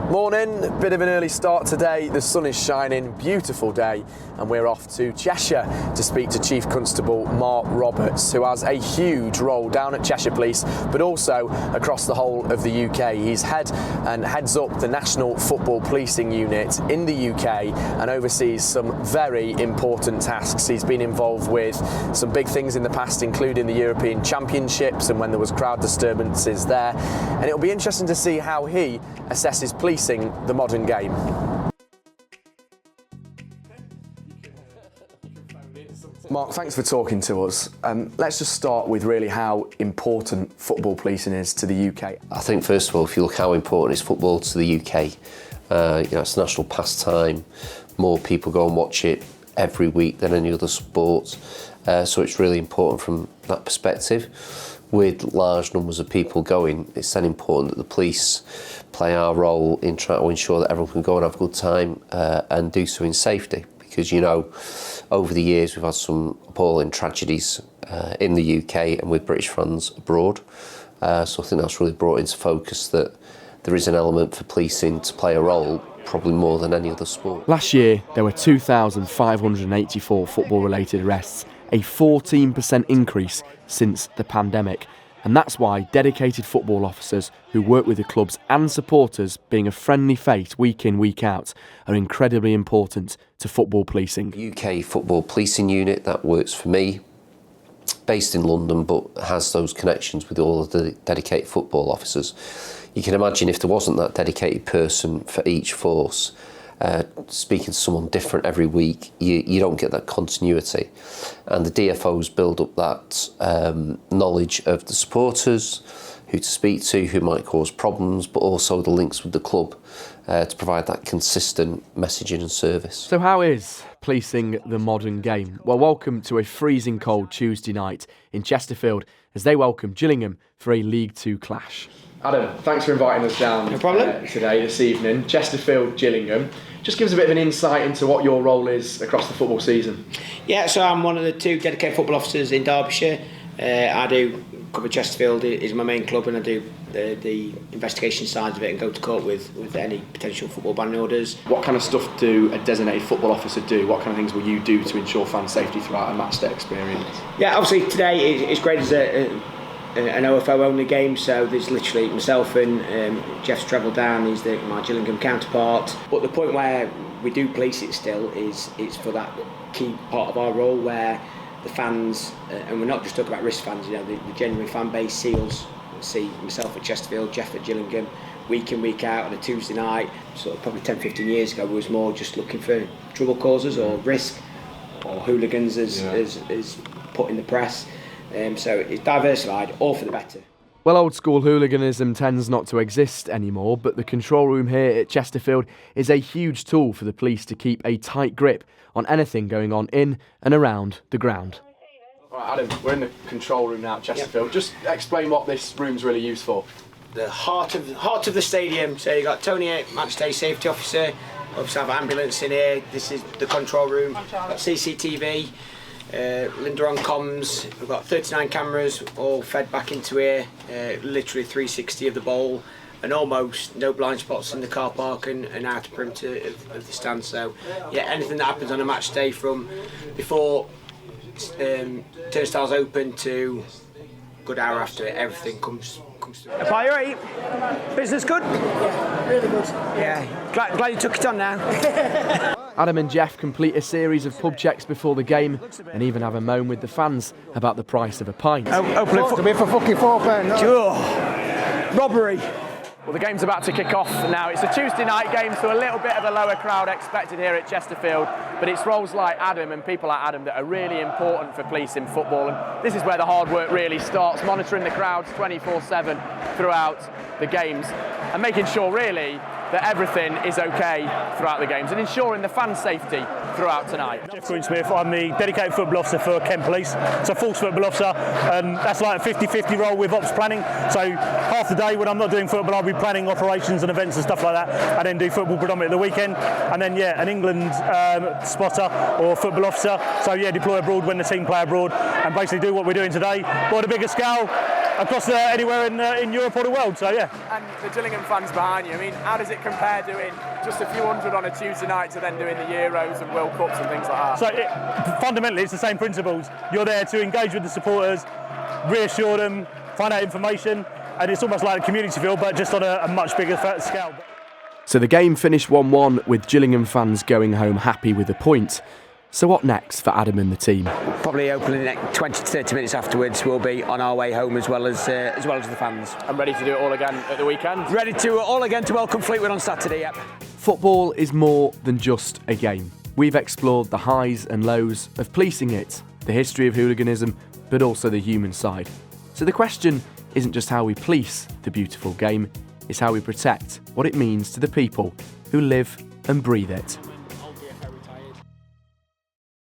Morning, bit of an early start today. The sun is shining, beautiful day, and we're off to Cheshire to speak to Chief Constable Mark Robets, who has a huge role down at Cheshire Police, but also across the whole of the UK. He's heads up the National Football Policing Unit in the UK and oversees some very important tasks. He's been involved with some big things in the past, including the European Championships and when there was crowd disturbances there. And it'll be interesting to see how he assesses policing the modern game. Mark, thanks for talking to us. Let's just start with really how important football policing is to the UK. I think first of all, if you look how important is football to the UK, it's a national pastime. More people go and watch it every week than any other sport. So it's really important from that perspective. With large numbers of people going, it's then important that the police play our role in trying to ensure that everyone can go and have a good time and do so in safety. Because, over the years we've had some appalling tragedies in the UK and with British fans abroad. So I think that's really brought into focus that there is an element for policing to play a role, probably more than any other sport. Last year, there were 2,584 football-related arrests, a 14% increase since the pandemic. And that's why dedicated football officers who work with the clubs and supporters, being a friendly face week in, week out, are incredibly important to football policing. UK Football Policing Unit, that works for me, based in London but has those connections with all of the dedicated football officers. You can imagine if there wasn't that dedicated person for each force, speaking to someone different every week, you don't get that continuity. And the DFOs build up that knowledge of the supporters, who to speak to, who might cause problems, but also the links with the club to provide that consistent messaging and service. So how is policing the modern game? Well, welcome to a freezing cold Tuesday night in Chesterfield as they welcome Gillingham for a League Two clash. Adam, thanks for inviting us down this evening. Chesterfield, Gillingham. Just give us a bit of an insight into what your role is across the football season. Yeah, so I'm one of the two dedicated football officers in Derbyshire. I do cover Chesterfield, is my main club, and I do the investigation side of it and go to court with any potential football banning orders. What kind of stuff do a designated football officer do? What kind of things will you do to ensure fan safety throughout a match day experience? Yeah, obviously today it's great as an OFO only game, so there's literally myself and Jeff's travelled down, he's my Gillingham counterpart. But the point where we do police it still is it's for that key part of our role where the fans, and we're not just talking about risk fans, the genuine fan base seals see myself at Chesterfield, Jeff at Gillingham, week in, week out on a Tuesday night. Sort of probably 10-15 years ago, we was more just looking for trouble causers or risk or hooligans as put in the press. So it's diversified, all for the better. Well, old school hooliganism tends not to exist anymore, but the control room here at Chesterfield is a huge tool for the police to keep a tight grip on anything going on in and around the ground. Right, Adam, we're in the control room now at Chesterfield. Yep. Just explain what this room's really used for. The heart of the stadium. So you've got Tony, match day safety officer, obviously have an ambulance in here. This is the control room. Got CCTV. Linda on comms. We've got 39 cameras all fed back into here, literally 360 of the bowl, and almost no blind spots in the car park and outer perimeter of the stand. So yeah, anything that happens on a match day from before turnstiles open to a good hour after it, everything comes through. Are you right? Business good? Yeah, really good. Yeah, glad you took it on now. Adam and Jeff complete a series of pub checks before the game and even have a moan with the fans about the price of a pint. Hopefully it'll be for fucking £4. Sure. Robbery. Well, the game's about to kick off now. It's a Tuesday night game, so a little bit of a lower crowd expected here at Chesterfield, but it's roles like Adam and people like Adam that are really important for policing football, and this is where the hard work really starts, monitoring the crowds 24/7 throughout the games and making sure really that everything is okay throughout the games and ensuring the fan safety throughout tonight. Jeff Greensmith, I'm the dedicated football officer for Kent Police, so force football officer, and that's like a 50-50 role with ops planning. So half the day when I'm not doing football, I'll be planning operations and events and stuff like that. I then do football predominantly at the weekend, and then an England spotter or football officer. So deploy abroad when the team play abroad, and basically do what we're doing today, but on a bigger scale. across anywhere in Europe or the world. So yeah. And the Gillingham fans behind you, I mean, how does it compare doing just a few hundred on a Tuesday night to then doing the Euros and World Cups and things like that? So fundamentally, it's the same principles. You're there to engage with the supporters, reassure them, find out information, and it's almost like a community feel, but just on a much bigger scale. So the game finished 1-1 with Gillingham fans going home happy with a point. So what next for Adam and the team? Probably opening the next 20 to 30 minutes afterwards, we'll be on our way home as well as the fans. I'm ready to do it all again at the weekend. Ready to all again to welcome Fleetwood on Saturday. Yep. Football is more than just a game. We've explored the highs and lows of policing it, the history of hooliganism, but also the human side. So the question isn't just how we police the beautiful game, it's how we protect what it means to the people who live and breathe it.